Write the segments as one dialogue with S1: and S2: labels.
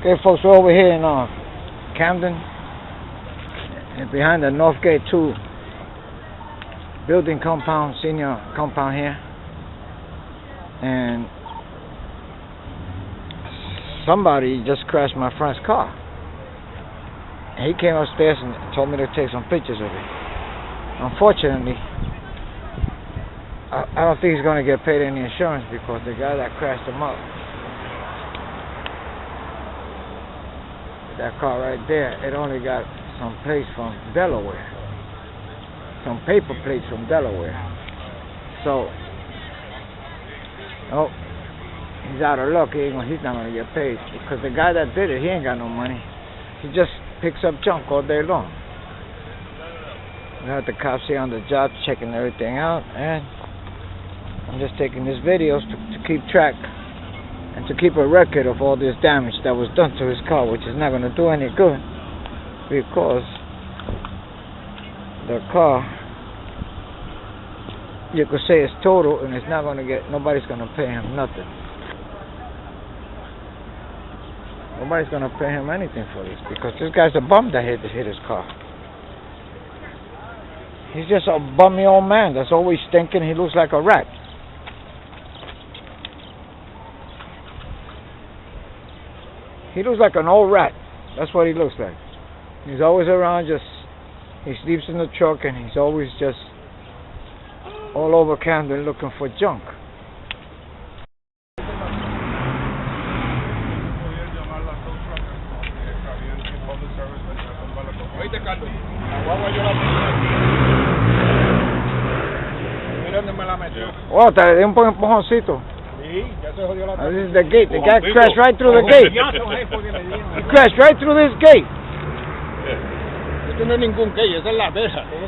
S1: Okay, folks, we're over here in Camden, and behind the North Gate 2 building compound, senior compound here, and somebody just crashed my friend's car. And he came upstairs and told me to take some pictures of it. Unfortunately, I don't think he's going to get paid any insurance because the guy that crashed him up, that car right there, it only got some plates from Delaware, some paper plates from Delaware. So, oh, he's out of luck. He's not going to get paid because the guy that did it, he ain't got no money. He just picks up junk all day long. We have the cops here on the job checking everything out, and I'm just taking these videos to keep track and to keep a record of all this damage that was done to his car, which is not going to do any good because the car, you could say, is total, and it's not going to get, nobody's going to pay him nothing. Nobody's going to pay him anything for this because this guy's a bum that hit his car. He's just a bummy old man that's always stinking. He looks like a rat. He looks like an old rat. That's what he looks like. He's always around, he sleeps in the truck, and he's always just all over Camden looking for junk. Oh, te le di un empujoncito. This is the gate. The guy crashed right through the gate. He crashed right through this gate.
S2: Esto no es ningún gate, esa es la verja. El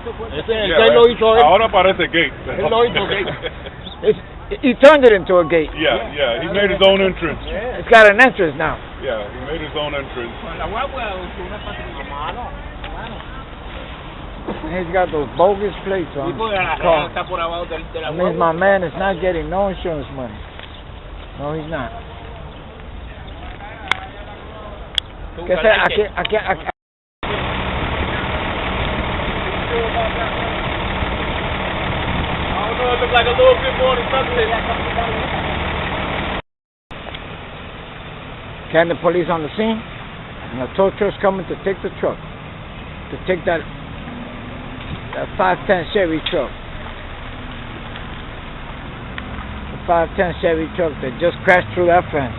S2: gate lo hizo él.
S3: Ahora parece gate.
S2: Él lo hizo gate.
S1: He turned it into a gate.
S3: Yeah. He made his own entrance.
S1: It's got an entrance now.
S3: Yeah, he made his own entrance.
S1: And he's got those bogus plates on his car. That means my man is not getting no insurance money. No, he's not. ¿Qué sé? Aquí.
S2: Oh no, it looks like a little bit more than something.
S1: Camden police on the scene, and the tow truck's coming to take the truck, to take that 510 Chevy truck. The 510 Chevy truck that just crashed through that fence.